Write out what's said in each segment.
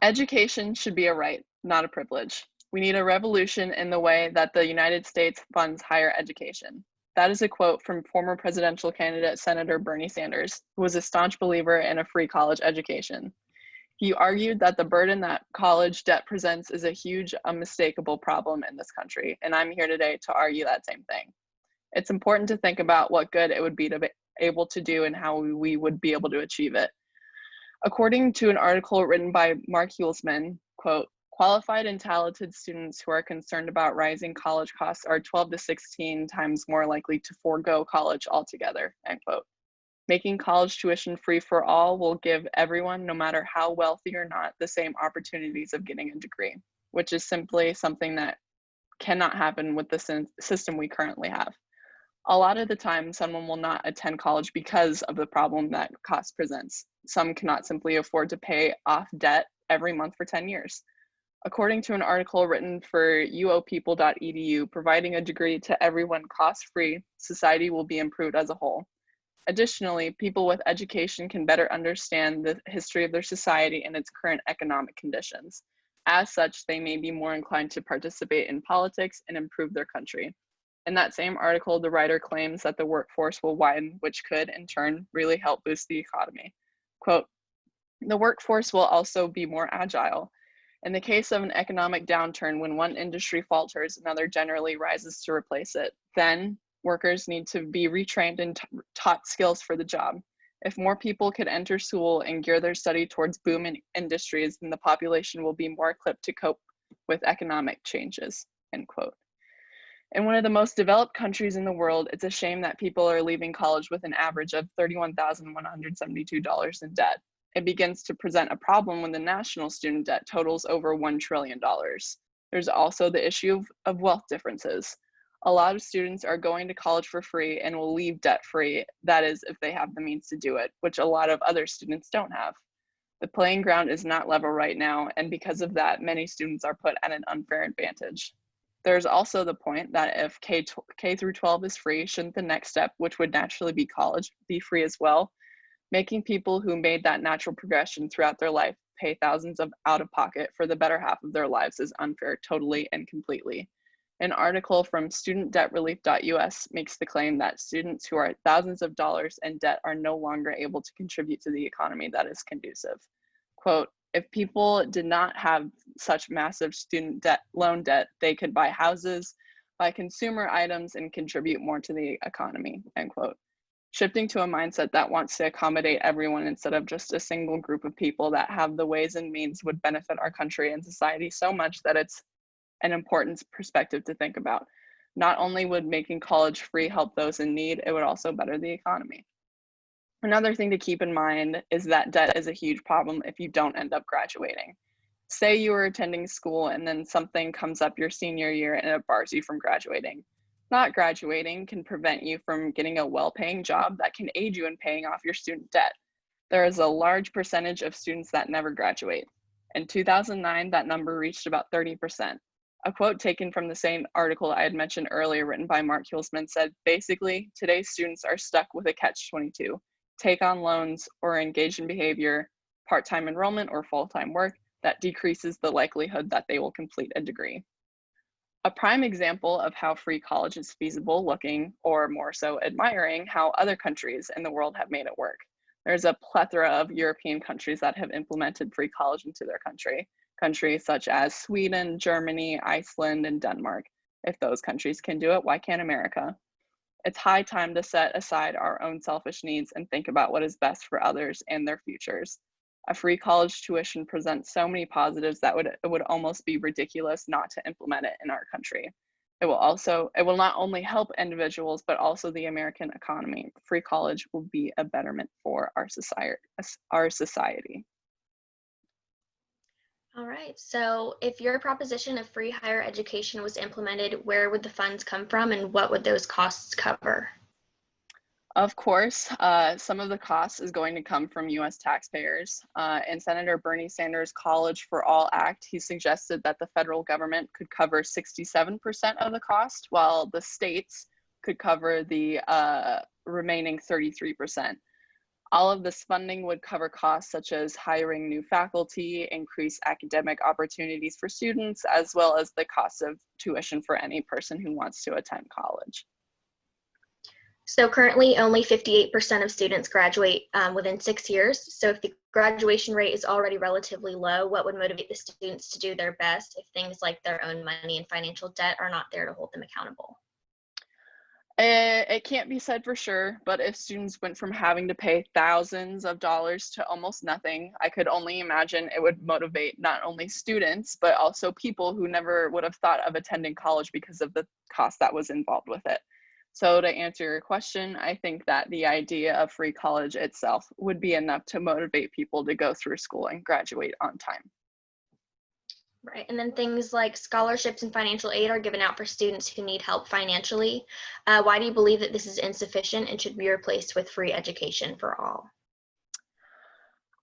Education should be a right, not a privilege. We need a revolution in the way that the United States funds higher education. That is a quote from former presidential candidate Senator Bernie Sanders, who was a staunch believer in a free college education. He argued that the burden that college debt presents is a huge, unmistakable problem in this country, and I'm here today to argue that same thing. It's important to think about what good it would be to be able to do and how we would be able to achieve it. According to an article written by Mark Hulsman, quote, qualified and talented students who are concerned about rising college costs are 12 to 16 times more likely to forego college altogether, end quote. Making college tuition free for all will give everyone, no matter how wealthy or not, the same opportunities of getting a degree, which is simply something that cannot happen with the system we currently have. A lot of the time, someone will not attend college because of the problem that cost presents. Some cannot simply afford to pay off debt every month for 10 years. According to an article written for uopeople.edu, providing a degree to everyone cost-free, society will be improved as a whole. Additionally, people with education can better understand the history of their society and its current economic conditions. As such, they may be more inclined to participate in politics and improve their country. In that same article, the writer claims that the workforce will widen, which could, in turn, really help boost the economy. Quote, the workforce will also be more agile. In the case of an economic downturn, when one industry falters, another generally rises to replace it. Then, workers need to be retrained and taught skills for the job. If more people could enter school and gear their study towards booming industries, then the population will be more equipped to cope with economic changes, end quote. In one of the most developed countries in the world, it's a shame that people are leaving college with an average of $31,172 in debt. It begins to present a problem when the national student debt totals over $1 trillion. There's also the issue of wealth differences. A lot of students are going to college for free and will leave debt free, that is, if they have the means to do it, which a lot of other students don't have. The playing ground is not level right now, and because of that, many students are put at an unfair advantage. There's also the point that if K through 12 is free, shouldn't the next step, which would naturally be college, be free as well? Making people who made that natural progression throughout their life pay thousands of out of pocket for the better half of their lives is unfair totally and completely. An article from studentdebtrelief.us makes the claim that students who are thousands of dollars in debt are no longer able to contribute to the economy that is conducive. Quote, if people did not have such massive student debt, loan debt, they could buy houses, buy consumer items, and contribute more to the economy, end quote. Shifting to a mindset that wants to accommodate everyone instead of just a single group of people that have the ways and means would benefit our country and society so much that it's an important perspective to think about. Not only would making college free help those in need, it would also better the economy. Another thing to keep in mind is that debt is a huge problem if you don't end up graduating. Say you are attending school and then something comes up your senior year and it bars you from graduating. Not graduating can prevent you from getting a well-paying job that can aid you in paying off your student debt. There is a large percentage of students that never graduate. In 2009, that number reached about 30%. A quote taken from the same article I had mentioned earlier, written by Mark Hulsman, said, basically, today's students are stuck with a catch-22. Take on loans or engage in behavior, part-time enrollment or full-time work that decreases the likelihood that they will complete a degree. A prime example of how free college is feasible, looking, or more so admiring, how other countries in the world have made it work. There's a plethora of European countries that have implemented free college into their country. Countries such as Sweden, Germany, Iceland, and Denmark. If those countries can do it, why can't America? It's high time to set aside our own selfish needs and think about what is best for others and their futures. A free college tuition presents so many positives that it would almost be ridiculous not to implement it in our country. It will not only help individuals, but also the American economy. Free college will be a betterment for our society. All right, so if your proposition of free higher education was implemented, where would the funds come from and what would those costs cover? Of course, some of the costs is going to come from US taxpayers. In Senator Bernie Sanders' College for All Act, he suggested that the federal government could cover 67% of the cost, while the states could cover the remaining 33%. All of this funding would cover costs such as hiring new faculty, increase academic opportunities for students, as well as the cost of tuition for any person who wants to attend college. So currently only 58% of students graduate within 6 years. So if the graduation rate is already relatively low, what would motivate the students to do their best if things like their own money and financial debt are not there to hold them accountable? It can't be said for sure, but if students went from having to pay thousands of dollars to almost nothing, I could only imagine it would motivate not only students, but also people who never would have thought of attending college because of the cost that was involved with it. So to answer your question, I think that the idea of free college itself would be enough to motivate people to go through school and graduate on time. Right, and then things like scholarships and financial aid are given out for students who need help financially. Why do you believe that this is insufficient and should be replaced with free education for all?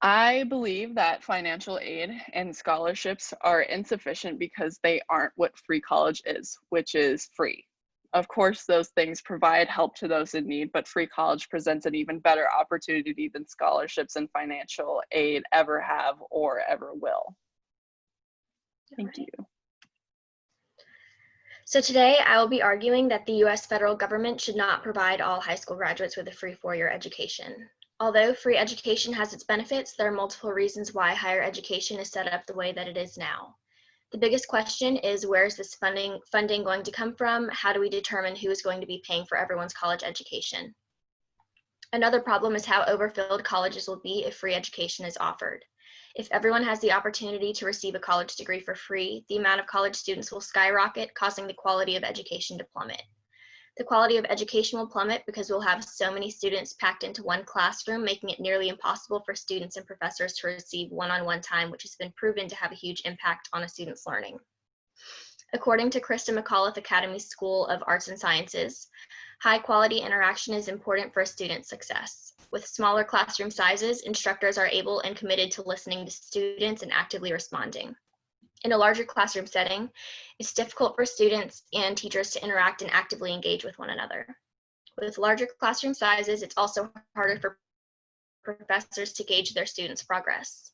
I believe that financial aid and scholarships are insufficient because they aren't what free college is, which is free. Of course, those things provide help to those in need, but free college presents an even better opportunity than scholarships and financial aid ever have or ever will. Thank you. So today I will be arguing that the US federal government should not provide all high school graduates with a free 4-year education. Although free education has its benefits, there are multiple reasons why higher education is set up the way that it is now. The biggest question is, where is this funding going to come from? How do we determine who is going to be paying for everyone's college education? Another problem is how overfilled colleges will be if free education is offered. If everyone has the opportunity to receive a college degree for free, the amount of college students will skyrocket, causing the quality of education to plummet. The quality of education will plummet because we'll have so many students packed into one classroom, making it nearly impossible for students and professors to receive one-on-one time, which has been proven to have a huge impact on a student's learning. According to Krista McAuliffe Academy School of Arts and Sciences, high-quality interaction is important for a student's success. With smaller classroom sizes, instructors are able and committed to listening to students and actively responding. In a larger classroom setting, it's difficult for students and teachers to interact and actively engage with one another. With larger classroom sizes, it's also harder for professors to gauge their students' progress.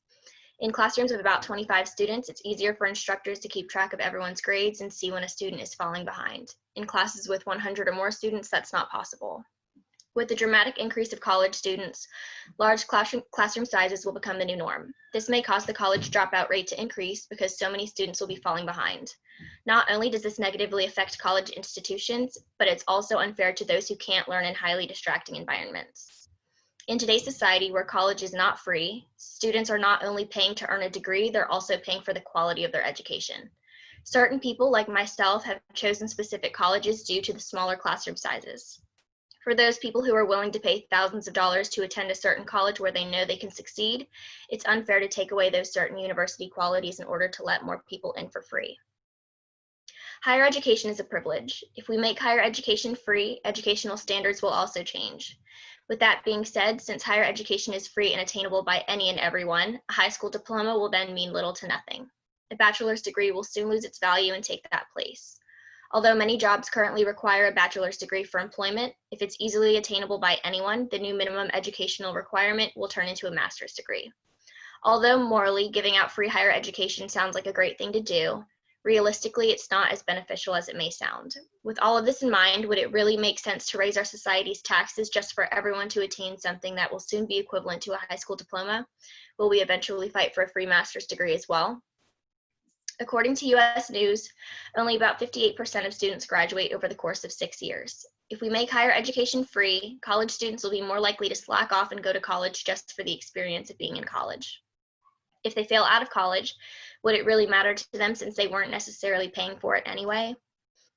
In classrooms of about 25 students, it's easier for instructors to keep track of everyone's grades and see when a student is falling behind. In classes with 100 or more students, that's not possible. With the dramatic increase of college students, large classroom sizes will become the new norm. This may cause the college dropout rate to increase because so many students will be falling behind. Not only does this negatively affect college institutions, but it's also unfair to those who can't learn in highly distracting environments. In today's society, where college is not free, students are not only paying to earn a degree, they're also paying for the quality of their education. Certain people, like myself, have chosen specific colleges due to the smaller classroom sizes. For those people who are willing to pay thousands of dollars to attend a certain college where they know they can succeed, it's unfair to take away those certain university qualities in order to let more people in for free. Higher education is a privilege. If we make higher education free, educational standards will also change. With that being said, since higher education is free and attainable by any and everyone, a high school diploma will then mean little to nothing. A bachelor's degree will soon lose its value and take that place. Although many jobs currently require a bachelor's degree for employment, if it's easily attainable by anyone, the new minimum educational requirement will turn into a master's degree. Although morally, giving out free higher education sounds like a great thing to do, realistically, it's not as beneficial as it may sound. With all of this in mind, would it really make sense to raise our society's taxes just for everyone to attain something that will soon be equivalent to a high school diploma? Will we eventually fight for a free master's degree as well? According to US News, only about 58% of students graduate over the course of 6 years. If we make higher education free, college students will be more likely to slack off and go to college just for the experience of being in college. If they fail out of college, would it really matter to them since they weren't necessarily paying for it anyway?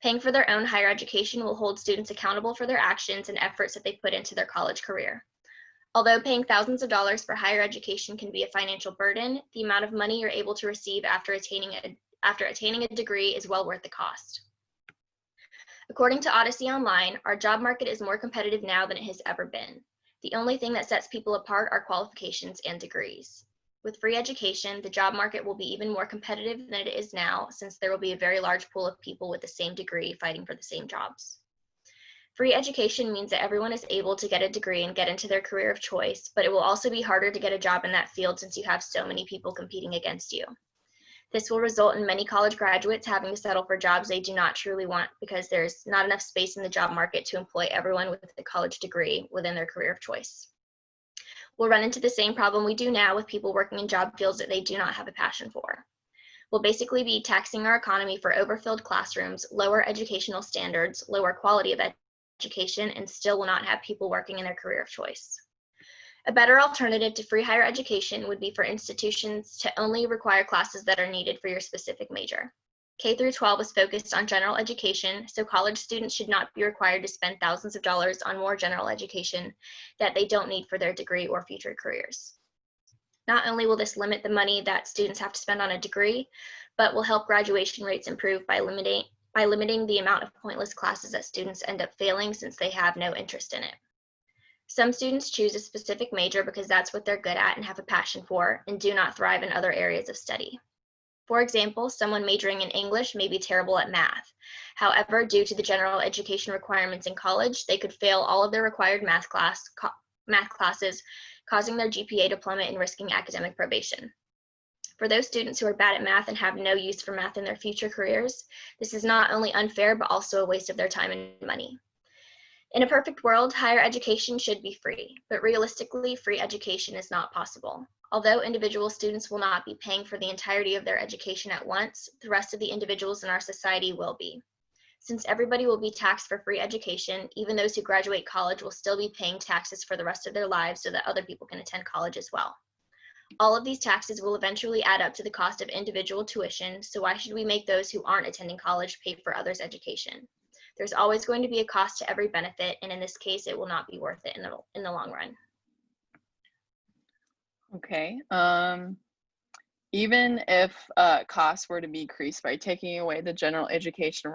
Paying for their own higher education will hold students accountable for their actions and efforts that they put into their college career. Although paying thousands of dollars for higher education can be a financial burden, the amount of money you're able to receive after attaining a degree is well worth the cost. According to Odyssey Online, our job market is more competitive now than it has ever been. The only thing that sets people apart are qualifications and degrees. With free education, the job market will be even more competitive than it is now, since there will be a very large pool of people with the same degree fighting for the same jobs. Free education means that everyone is able to get a degree and get into their career of choice, but it will also be harder to get a job in that field since you have so many people competing against you. This will result in many college graduates having to settle for jobs they do not truly want because there's not enough space in the job market to employ everyone with a college degree within their career of choice. We'll run into the same problem we do now with people working in job fields that they do not have a passion for. We'll basically be taxing our economy for overfilled classrooms, lower educational standards, lower quality of education, and still will not have people working in their career of choice. A better alternative to free higher education would be for institutions to only require classes that are needed for your specific major. K through 12 is focused on general education, so college students should not be required to spend thousands of dollars on more general education that they don't need for their degree or future careers. Not only will this limit the money that students have to spend on a degree, but will help graduation rates improve by limiting the amount of pointless classes that students end up failing since they have no interest in it. Some students choose a specific major because that's what they're good at and have a passion for, and do not thrive in other areas of study. For example, someone majoring in English may be terrible at math. However, due to the general education requirements in college, they could fail all of their required math classes, causing their GPA to plummet and risking academic probation. For those students who are bad at math and have no use for math in their future careers, this is not only unfair, but also a waste of their time and money. In a perfect world, higher education should be free, but realistically, free education is not possible. Although individual students will not be paying for the entirety of their education at once, the rest of the individuals in our society will be. Since everybody will be taxed for free education, even those who graduate college will still be paying taxes for the rest of their lives so that other people can attend college as well. All of these taxes will eventually add up to the cost of individual tuition, so why should we make those who aren't attending college pay for others' education? There's always going to be a cost to every benefit, and in this case, it will not be worth it in the long run. Okay. Even if costs were to be decreased by taking away the general education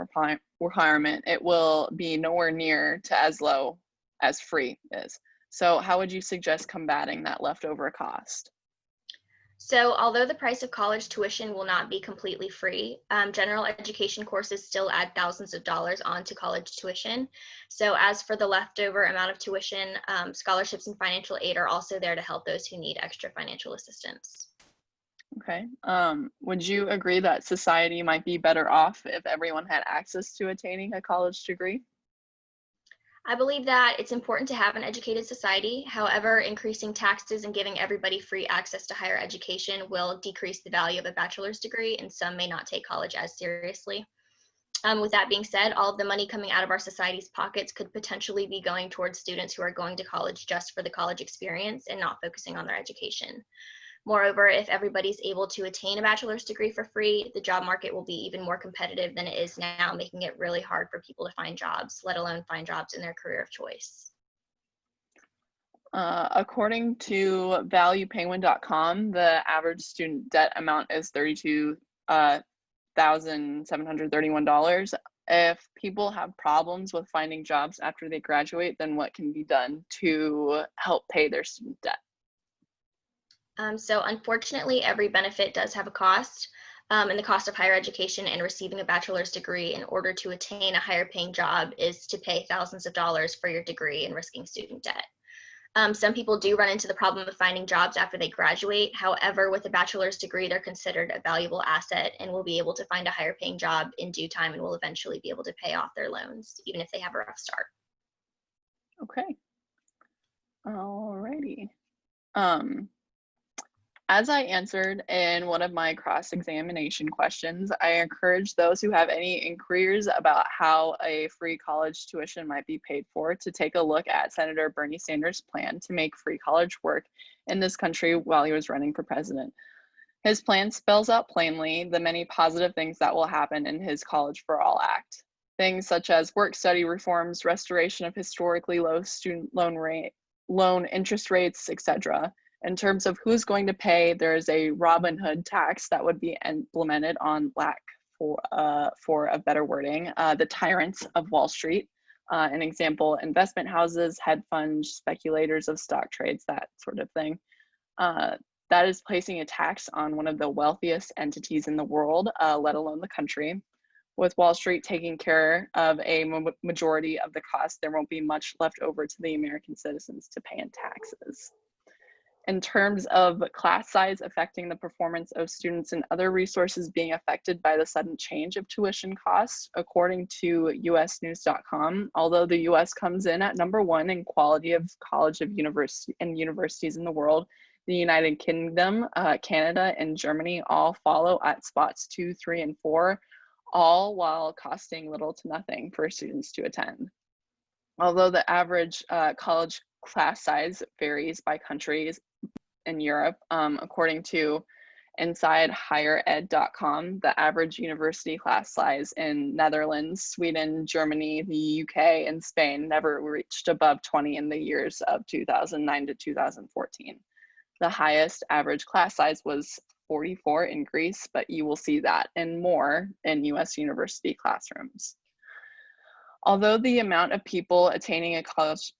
requirement, it will be nowhere near to as low as free is. So how would you suggest combating that leftover cost? So although the price of college tuition will not be completely free, general education courses still add thousands of dollars onto college tuition. So as for the leftover amount of tuition, scholarships and financial aid are also there to help those who need extra financial assistance. Okay. Would you agree that society might be better off if everyone had access to attaining a college degree? I believe that it's important to have an educated society. However, increasing taxes and giving everybody free access to higher education will decrease the value of a bachelor's degree, and some may not take college as seriously. With that being said, all of the money coming out of our society's pockets could potentially be going towards students who are going to college just for the college experience and not focusing on their education. Moreover, if everybody's able to attain a bachelor's degree for free, the job market will be even more competitive than it is now, making it really hard for people to find jobs, let alone find jobs in their career of choice. According to valuepenguin.com, the average student debt amount is $32,731. If people have problems with finding jobs after they graduate, then what can be done to help pay their student debt? So unfortunately, every benefit does have a cost, and the cost of higher education and receiving a bachelor's degree in order to attain a higher paying job is to pay thousands of dollars for your degree and risking student debt. Some people do run into the problem of finding jobs after they graduate. However, with a bachelor's degree, they're considered a valuable asset and will be able to find a higher paying job in due time and will eventually be able to pay off their loans, even if they have a rough start. Okay. Alrighty. Um, As I answered in one of my cross-examination questions, I encourage those who have any inquiries about how a free college tuition might be paid for to take a look at Senator Bernie Sanders' plan to make free college work in this country while he was running for president. His plan spells out plainly the many positive things that will happen in his College for All Act. Things such as work-study reforms, restoration of historically low student loan interest rates, etc. In terms of who's going to pay, there is a Robin Hood tax that would be implemented on for a better wording, the tyrants of Wall Street. An example, investment houses, hedge funds, speculators of stock trades, that sort of thing. That is placing a tax on one of the wealthiest entities in the world, let alone the country. With Wall Street taking care of a majority of the cost, there won't be much left over to the American citizens to pay in taxes. In terms of class size affecting the performance of students and other resources being affected by the sudden change of tuition costs, according to usnews.com, although the US comes in at #1 in quality of college of universities in the world, the United Kingdom, Canada, and Germany all follow at spots 2, 3, and 4, all while costing little to nothing for students to attend. Although the average college class size varies by countries in Europe, according to InsideHigherEd.com, the average university class size in Netherlands, Sweden, Germany, the UK, and Spain never reached above 20 in the years of 2009 to 2014. The highest average class size was 44 in Greece, but you will see that and more in US university classrooms. Although the amount of people attaining a college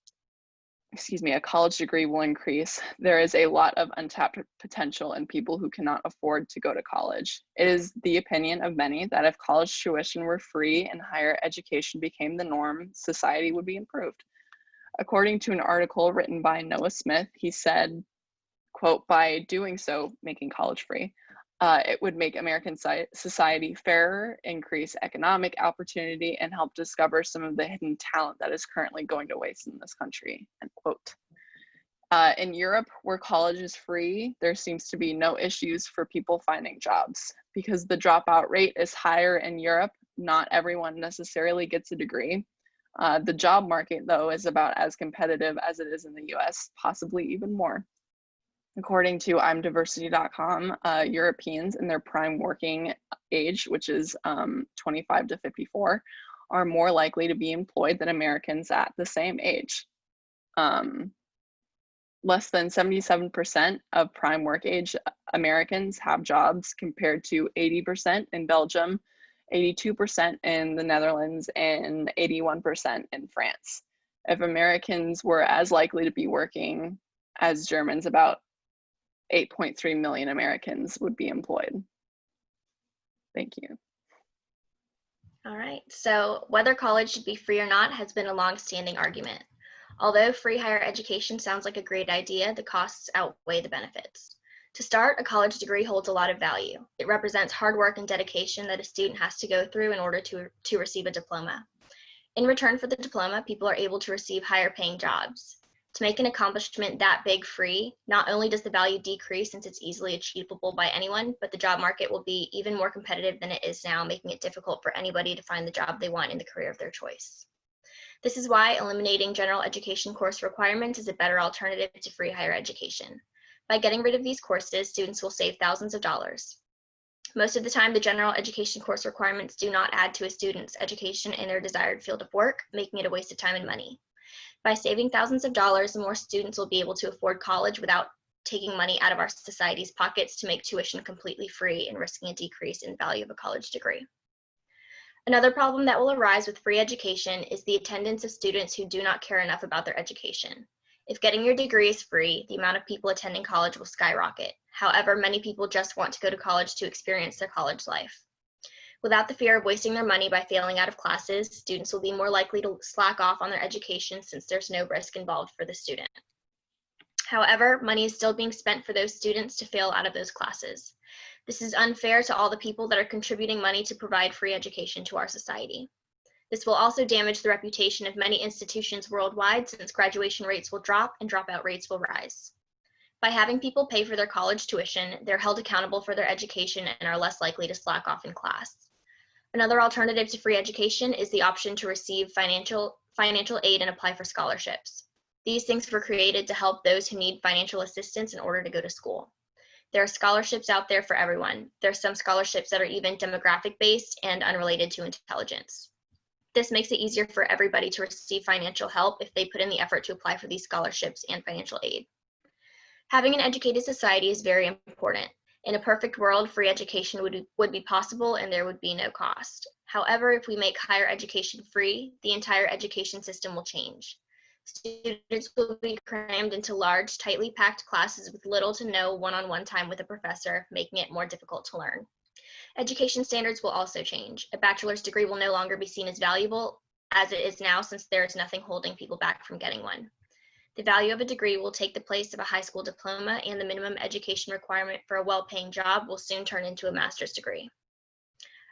degree will increase, there is a lot of untapped potential in people who cannot afford to go to college. It is the opinion of many that if college tuition were free and higher education became the norm, society would be improved. According to an article written by Noah Smith, he said, quote, "By doing so, making college free, it would make American society fairer, increase economic opportunity, and help discover some of the hidden talent that is currently going to waste in this country," end quote. In Europe, where college is free, there seems to be no issues for people finding jobs. Because the dropout rate is higher in Europe, not everyone necessarily gets a degree. The job market, though, is about as competitive as it is in the US, possibly even more. According to imdiversity.com, Europeans in their prime working age, which is 25 to 54, are more likely to be employed than Americans at the same age. Less than 77% of prime work age Americans have jobs, compared to 80% in Belgium, 82% in the Netherlands, and 81% in France. If Americans were as likely to be working as Germans, about 8.3 million Americans would be employed. Thank you. All right, so whether college should be free or not has been a long-standing argument. Although free higher education sounds like a great idea, the costs outweigh the benefits. To start, a college degree holds a lot of value. It represents hard work and dedication that a student has to go through in order to receive a diploma. In return for the diploma, people are able to receive higher paying jobs. To make an accomplishment that big free, not only does the value decrease since it's easily achievable by anyone, but the job market will be even more competitive than it is now, making it difficult for anybody to find the job they want in the career of their choice. This is why eliminating general education course requirements is a better alternative to free higher education. By getting rid of these courses, students will save thousands of dollars. Most of the time, the general education course requirements do not add to a student's education in their desired field of work, making it a waste of time and money. By saving thousands of dollars, more students will be able to afford college without taking money out of our society's pockets to make tuition completely free and risking a decrease in value of a college degree. Another problem that will arise with free education is the attendance of students who do not care enough about their education. If getting your degree is free, the amount of people attending college will skyrocket. However, many people just want to go to college to experience their college life. Without the fear of wasting their money by failing out of classes, students will be more likely to slack off on their education since there's no risk involved for the student. However, money is still being spent for those students to fail out of those classes. This is unfair to all the people that are contributing money to provide free education to our society. This will also damage the reputation of many institutions worldwide, since graduation rates will drop and dropout rates will rise. By having people pay for their college tuition, they're held accountable for their education and are less likely to slack off in class. Another alternative to free education is the option to receive financial aid and apply for scholarships. These things were created to help those who need financial assistance in order to go to school. There are scholarships out there for everyone. There are some scholarships that are even demographic based and unrelated to intelligence. This makes it easier for everybody to receive financial help if they put in the effort to apply for these scholarships and financial aid. Having an educated society is very important. In a perfect world, free education would be possible and there would be no cost. However, if we make higher education free, the entire education system will change. Students will be crammed into large, tightly packed classes with little to no one-on-one time with a professor, making it more difficult to learn. Education standards will also change. A bachelor's degree will no longer be seen as valuable as it is now, since there is nothing holding people back from getting one. The value of a degree will take the place of a high school diploma, and the minimum education requirement for a well-paying job will soon turn into a master's degree.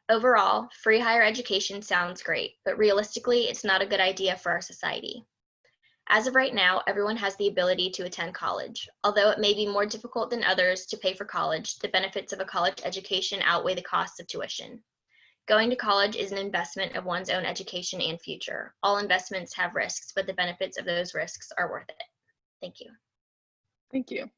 Overall, free higher education sounds great, but realistically, it's not a good idea for our society. As of right now, everyone has the ability to attend college. Although it may be more difficult than others to pay for college, the benefits of a college education outweigh the costs of tuition. Going to college is an investment of one's own education and future. All investments have risks, but the benefits of those risks are worth it. Thank you. Thank you.